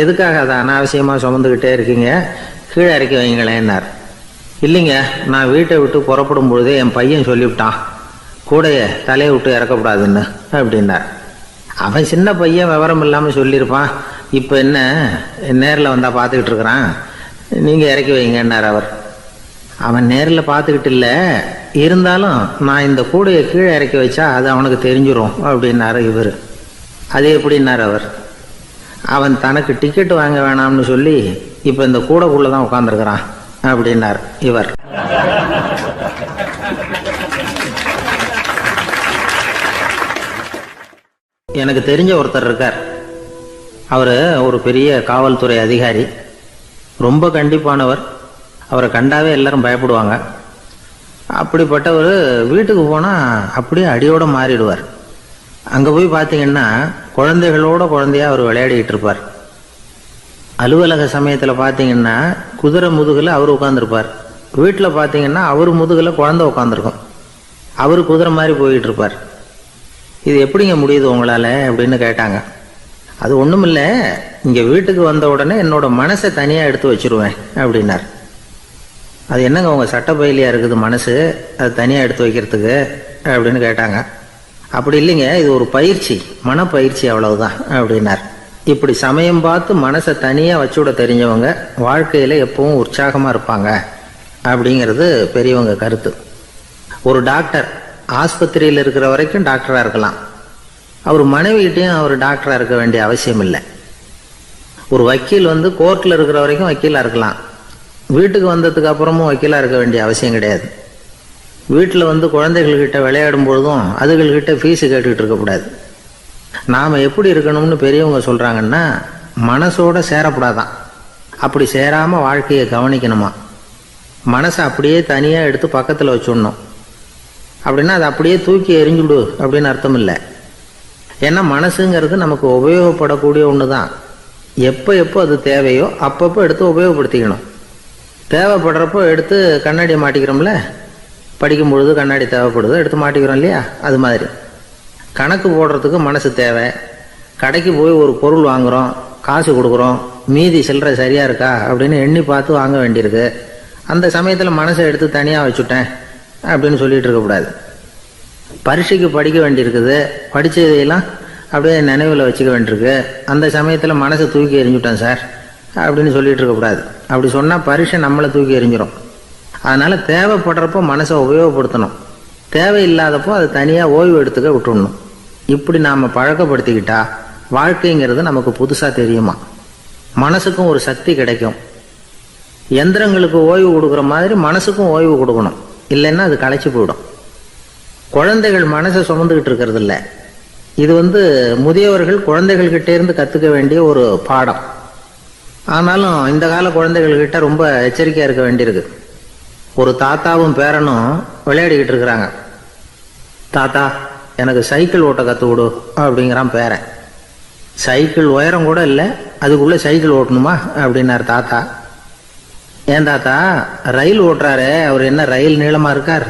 எதுக்காக அதை அனாவசியமாக சுமந்துக்கிட்டே இருக்கீங்க, கீழே இறக்கி வைங்களேன்னார். இல்லைங்க, நான் வீட்டை விட்டு புறப்படும் பொழுதே என் பையன் சொல்லிவிட்டான், கூடையை தலையை விட்டு இறக்கக்கூடாதுன்னு அப்படின்னார். அவன் சின்ன பையன், விவரம் இல்லாமல் சொல்லியிருப்பான். இப்போ என்ன நேரில் வந்தால் பார்த்துக்கிட்டு இருக்கிறான், நீங்கள் இறக்கி வைங்கன்னார் அவர். அவன் நேரில் பார்த்துக்கிட்டு இல்லை, இருந்தாலும் நான் இந்த கூடையை கீழே இறக்கி வச்சா அது அவனுக்கு தெரிஞ்சிடும் அப்படின்னாரு இவர். அது எப்படின்னார் அவர். அவன் தனக்கு டிக்கெட் வாங்க வேணாம்னு சொல்லி இப்போ இந்த கூடைக்குள்ளே தான் உட்காந்துருக்கிறான் அப்படின்னார் இவர். எனக்கு தெரிஞ்ச ஒருத்தர் இருக்கார். அவர் ஒரு பெரிய காவல்துறை அதிகாரி, ரொம்ப கண்டிப்பானவர். அவரை கண்டாவே எல்லாரும் பயப்படுவாங்க. அப்படிப்பட்டவர் வீட்டுக்கு போனால் அப்படியே அடியோடு மாறிடுவார். அங்கே போய் பார்த்தீங்கன்னா குழந்தைகளோட குழந்தையாக அவர் விளையாடிக்கிட்டு இருப்பார். அலுவலக சமயத்தில் பார்த்தீங்கன்னா குதிரை முதுகில் அவர் உட்காந்துருப்பார். வீட்டில் பார்த்தீங்கன்னா அவர் முதுகில் குழந்தை உட்காந்துருக்கும். அவர் குதிரை மாதிரி போயிட்டு இருப்பார். இது எப்படிங்க முடியுது உங்களால் அப்படின்னு கேட்டாங்க. அது ஒன்றும் இல்லை, இங்கே வீட்டுக்கு வந்த உடனே என்னோட மனசை தனியாக எடுத்து வச்சுருவேன் அப்படின்னார். அது என்னங்க உங்கள் சட்டப்பயிலியாக இருக்குது மனசு, அது தனியாக எடுத்து வைக்கிறதுக்கு அப்படின்னு கேட்டாங்க. அப்படி இல்லைங்க, இது ஒரு பயிற்சி, மனப்பயிற்சி, அவ்வளவுதான் அப்படின்னார். இப்படி சமயம் பார்த்து மனசை தனியாக வச்சுவிட தெரிஞ்சவங்க வாழ்க்கையில் எப்பவும் உற்சாகமாக இருப்பாங்க அப்படிங்கிறது பெரியவங்க கருத்து. ஒரு டாக்டர் ஆஸ்பத்திரியில் இருக்கிற வரைக்கும் டாக்டராக இருக்கலாம். அவர் மனைவிகிட்டையும் அவர் டாக்டராக இருக்க வேண்டிய அவசியம் இல்லை. ஒரு வக்கீல் கோர்ட்டில் இருக்கிற வரைக்கும் வக்கீலாக இருக்கலாம். வீட்டுக்கு வந்ததுக்கு அப்புறமும் வக்கீலாக இருக்க வேண்டிய அவசியம் கிடையாது. வீட்டில் குழந்தைகள்கிட்ட விளையாடும் பொழுதும் அதுகள்கிட்ட ஃபீஸு கேட்டுக்கிட்டு இருக்கக்கூடாது. நாம் எப்படி இருக்கணும்னு பெரியவங்க சொல்கிறாங்கன்னா, மனசோட சேரக்கூடாதான். அப்படி சேராமல் வாழ்க்கையை கவனிக்கணுமா. மனசை அப்படியே தனியாக எடுத்து பக்கத்தில் வச்சுடணும். அப்படின்னா அதை அப்படியே தூக்கி எறிஞ்சுடு அப்படின்னு அர்த்தம் இல்லை. ஏன்னா மனசுங்கிறது நமக்கு உபயோகப்படக்கூடிய ஒன்று தான். எப்போ எப்போ அது தேவையோ அப்பப்போ எடுத்து உபயோகப்படுத்திக்கணும். தேவைப்படுறப்போ எடுத்து கண்ணாடியை மாட்டிக்கிறோம்ல, படிக்கும் பொழுது கண்ணாடி தேவைப்படுது, எடுத்து மாட்டிக்கிறோம் இல்லையா? அது மாதிரி கணக்கு போடுறதுக்கு மனசு தேவை. கடைக்கு போய் ஒரு பொருள் வாங்குகிறோம், காசு கொடுக்குறோம், மீதி சில்லறை சரியாக இருக்கா அப்படின்னு எண்ணி பார்த்து வாங்க வேண்டியிருக்கு. அந்த சமயத்தில் மனசை எடுத்து தனியாக வச்சுட்டேன் அப்படின்னு சொல்லிகிட்டு இருக்கக்கூடாது. பரீட்சைக்கு படிக்க வேண்டியிருக்குது, படித்ததையெல்லாம் அப்படியே நினைவில் வச்சுக்க வேண்டியிருக்கு. அந்த சமயத்தில் மனசை தூக்கி எறிஞ்சுட்டேன் சார் அப்படின்னு சொல்லிகிட்டு இருக்கக்கூடாது. அப்படி சொன்னால் பரீட்சை நம்மளை தூக்கி எறிஞ்சிடும். அதனால் தேவைப்படுறப்போ மனசை உபயோகப்படுத்தணும், தேவையில்லாதப்போ அதை தனியாக ஓய்வு எடுத்துக்க விட்டுடணும். இப்படி நாம் பழக்கப்படுத்திக்கிட்டா வாழ்க்கைங்கிறது நமக்கு புதுசாக தெரியுமா. மனசுக்கும் ஒரு சக்தி கிடைக்கும். எந்திரங்களுக்கு ஓய்வு கொடுக்குற மாதிரி மனசுக்கும் ஓய்வு கொடுக்கணும், இல்லைன்னா அது களைச்சி போயிடும். குழந்தைகள் மனசை சுமந்துக்கிட்டு இருக்கிறது இல்லை. இது முதியவர்கள் குழந்தைகள்கிட்ட இருந்து கற்றுக்க வேண்டிய ஒரு பாடம். ஆனாலும் இந்த கால குழந்தைகள்கிட்ட ரொம்ப எச்சரிக்கையாக இருக்க வேண்டியிருக்கு. ஒரு தாத்தாவும் பேரனும் விளையாடிக்கிட்டு இருக்கிறாங்க. தாத்தா, எனக்கு சைக்கிள் ஓட்ட கற்று விடு அப்படிங்கிறான் பேரன். சைக்கிள் உயரம் கூட இல்லை, அதுக்குள்ளே சைக்கிள் ஓட்டணுமா அப்படின்னார் தாத்தா. ஏன் தாத்தா, ரயில் ஓட்டுறாரு, அவர் என்ன ரயில் நீளமாக இருக்கார்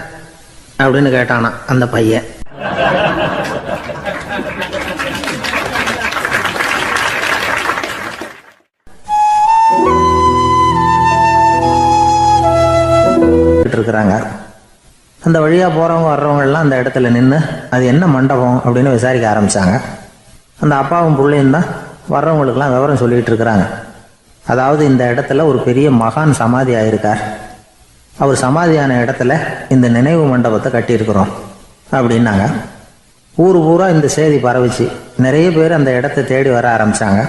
அப்படின்னு கேட்டானா அந்த பையன். இருக்கிறாங்க. அந்த வழியாக போகிறவங்க வர்றவங்கெல்லாம் அந்த இடத்துல நின்று அது என்ன மண்டபம் அப்படின்னு விசாரிக்க ஆரம்பித்தாங்க. அந்த அப்பாவும் பிள்ளையும் தான் வர்றவங்களுக்கெல்லாம் விவரம் சொல்லிகிட்டு இருக்கிறாங்க. அதாவது இந்த இடத்துல ஒரு பெரிய மகான் சமாதி ஆயிருக்கார், அவர் சமாதியான இடத்துல இந்த நினைவு மண்டபத்தை கட்டியிருக்கிறோம் அப்படின்னாங்க. ஊர் பூரா இந்த செய்தி பரவிச்சு. நிறைய பேர் அந்த இடத்த தேடி வர ஆரம்பித்தாங்க.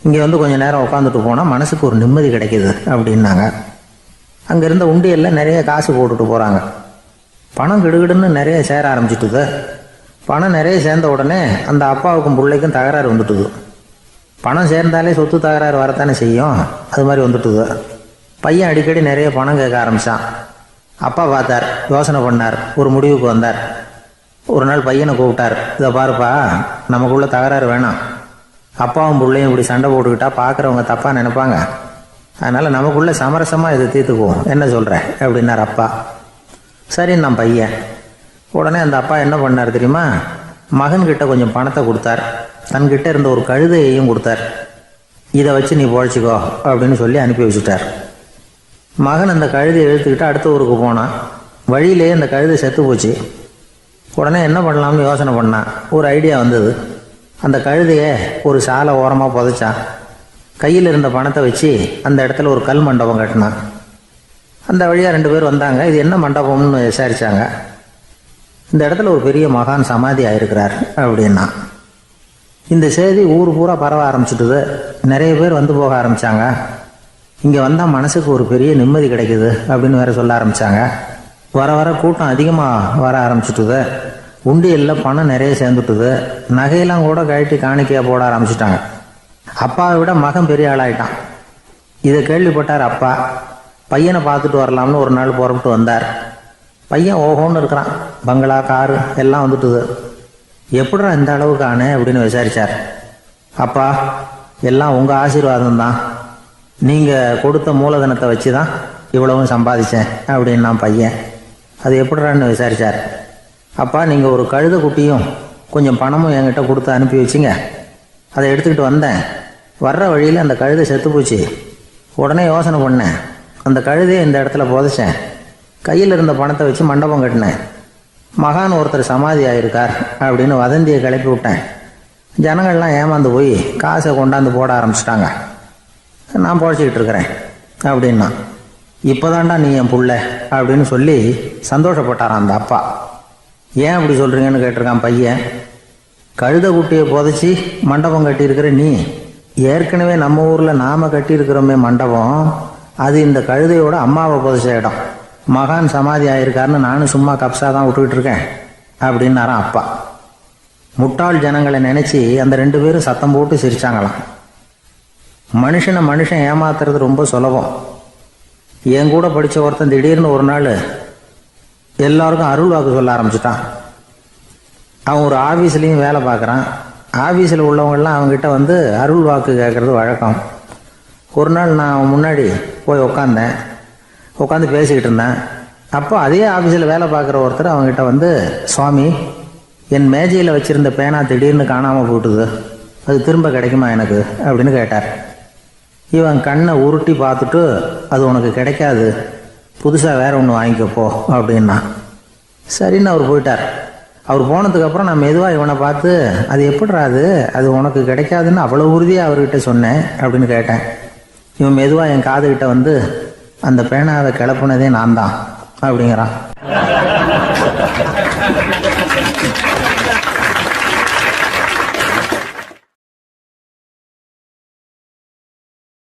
இங்கே கொஞ்சம் நேரம் உட்காந்துட்டு போனால் மனசுக்கு ஒரு நிம்மதி கிடைக்கிது அப்படின்னாங்க. அங்கே இருந்த உண்டியலில் நிறைய காசு போட்டுட்டு போகிறாங்க. பணம் கிடுகிடுன்னு நிறைய சேர ஆரம்பிச்சுட்டுது. பணம் நிறைய சேர்ந்த உடனே அந்த அப்பாவுக்கும் பிள்ளைக்கும் தகராறு வந்துட்டுது. பணம் சேர்ந்தாலே சொத்து தகராறு வரத்தானே செய்யும், அது மாதிரி வந்துட்டுது. பையன் அடிக்கடி நிறைய பணம் கேட்க ஆரம்பித்தான். அப்பா பார்த்தார், யோசனை பண்ணார், ஒரு முடிவுக்கு வந்தார். ஒரு நாள் பையனை கூப்பிட்டார். இதை பாருப்பா, நமக்குள்ள தகராறு வேணாம். அப்பாவும் பிள்ளையும் இப்படி சண்டை போட்டுக்கிட்டா பார்க்குறவங்க தப்பாக நினைப்பாங்க. அதனால் நமக்குள்ளே சமரசமாக இதை தீர்த்துக்குவோம், என்ன சொல்கிற அப்படின்னார் அப்பா. சரின்னு நான் பையன். உடனே அந்த அப்பா என்ன பண்ணார் தெரியுமா? மகன்கிட்ட கொஞ்சம் பணத்தை கொடுத்தார். தன்கிட்ட இருந்த ஒரு கழுதையையும் கொடுத்தார். இதை வச்சு நீ பொழைச்சிக்கோ அப்படின்னு சொல்லி அனுப்பி வச்சுட்டார். மகன் அந்த கழுதையை இழுத்துக்கிட்டு அடுத்த ஊருக்கு போனான். வழியிலே அந்த கழுதை செத்து போச்சு. உடனே என்ன பண்ணலாம்னு யோசனை பண்ணான். ஒரு ஐடியா வந்தது. அந்த கழுதையை ஒரு சாலை ஓரமாக புதைச்சான். கையில் இருந்த பணத்தை வச்சு அந்த இடத்துல ஒரு கல் மண்டபம் கட்டினான். அந்த வழியாக 2 பேர் வந்தாங்க. இது என்ன மண்டபம்னு விசாரித்தாங்க. இந்த இடத்துல ஒரு பெரிய மகான் சமாதி ஆயிருக்கிறார் அப்படின்னா. இந்த செய்தி ஊர் பூரா பரவ ஆரம்பிச்சுட்டுது. நிறைய பேர் வந்து போக ஆரம்பித்தாங்க. இங்கே வந்தால் மனசுக்கு ஒரு பெரிய நிம்மதி கிடைக்குது அப்படின்னு வேற சொல்ல ஆரம்பித்தாங்க. வர வர கூட்டம் அதிகமாக வர ஆரம்பிச்சுட்டுது. உண்டியலில் பணம் நிறைய சேர்ந்துட்டுது. நகையெல்லாம் கூட கழட்டி காணிக்கையாக போட ஆரம்பிச்சுட்டாங்க. அப்பாவை விட மகன் பெரிய ஆளாயிட்டான். இதை கேள்விப்பட்டார் அப்பா. பையனை பார்த்துட்டு வரலாம்னு ஒரு நாள் புறப்பட்டு வந்தார். பையன் ஓஹோன்னு இருக்கிறான். பங்களா, காரு எல்லாம் வந்துட்டுது. எப்படிடா இந்த அளவுக்கு ஆனே அப்படின்னு விசாரித்தார். அப்பா, எல்லாம் உங்கள் ஆசீர்வாதம் தான். நீங்கள் கொடுத்த மூலதனத்தை வச்சு தான் இவ்வளவும் சம்பாதிச்சேன் அப்படின்னு நான் பையன். அது எப்படிறான்னு விசாரித்தார். அப்பா, நீங்கள் ஒரு கழுதை குட்டியும் கொஞ்சம் பணமும் என்கிட்ட கொடுத்து அனுப்பி வச்சிங்க. அதை எடுத்துக்கிட்டு வந்தேன். வர்ற வழியில் அந்த கழுதை செத்து போச்சு. உடனே யோசனை பண்ணேன், அந்த கழுதையை இந்த இடத்துல புதைச்சேன். கையில் இருந்த பணத்தை வச்சு மண்டபம் கட்டினேன். மகான் ஒருத்தர் சமாதி ஆகிருக்கார் அப்படின்னு வதந்தியை கிளப்பி விட்டேன். ஜனங்கள்லாம் ஏமாந்து போய் காசை கொண்டாந்து போட ஆரம்பிச்சிட்டாங்க. நான் பொழைச்சிக்கிட்டு இருக்கிறேன் அப்படின்னா. இப்போதான்டா நீ என் புள்ள அப்படின்னு சொல்லி சந்தோஷப்பட்டாரான் அந்த அப்பா. ஏன் அப்படி சொல்கிறீங்கன்னு கேட்டிருக்கான் பையன். கழுதை குட்டியை புதைச்சி மண்டபம் கட்டியிருக்கிற நீ, ஏற்கனவே நம்ம ஊரில் நாம் கட்டியிருக்கிறோமே மண்டபம், அது இந்த கழுதையோட அம்மாவை புதைச்ச இடம். மகான் சமாதி ஆகிருக்காருன்னு நானும் சும்மா கப்ஸாக தான் விட்டுக்கிட்டு இருக்கேன் அப்படின்னாரான் அப்பா. முட்டாள் ஜனங்களை நினச்சி அந்த 2 பேரும் சத்தம் போட்டு சிரிச்சாங்களாம். மனுஷன் ஏமாத்துறது ரொம்ப சுலபம். என் கூட படித்த ஒருத்தன் திடீர்னு ஒரு நாள் எல்லாருக்கும் அருள் வாக்கு சொல்ல ஆரம்பிச்சிட்டான். அவன் ஒரு ஆஃபீஸ்லேயும் வேலை பார்க்குறான். ஆஃபீஸில் உள்ளவங்கெல்லாம் அவங்ககிட்ட வந்து அருள் வாக்கு கேட்குறது வழக்கம். ஒரு நாள் நான் அவன் முன்னாடி போய் உட்காந்து பேசிக்கிட்டு இருந்தேன். அப்போ அதே ஆஃபீஸில் வேலை பார்க்குற ஒருத்தர் அவங்ககிட்ட வந்து, சுவாமி, என் மேஜையில் வச்சுருந்த பேனா திடீர்னு காணாமல் போட்டுது, அது திரும்ப கிடைக்குமா எனக்கு அப்படின்னு கேட்டார். இவன் கண்ணை உருட்டி பார்த்துட்டு, அது உனக்கு கிடைக்காது, புதுசாக வேற ஒன்று வாங்கிக்கப்போ அப்படின்னா. சரின்னு அவர் போயிட்டார். அவர் போனதுக்கப்புறம் நான் மெதுவாக இவனை பார்த்து, அது எப்படிறா அது உனக்கு கிடைக்காதுன்னு அவ்வளோ உறுதியாக அவர்கிட்ட சொன்னேன் அப்படின்னு கேட்டேன். இவன் மெதுவாக என் காதுகிட்ட வந்து, அந்த பேனாவை கிளப்புனதே நான் தான் அப்படிங்கிறான்.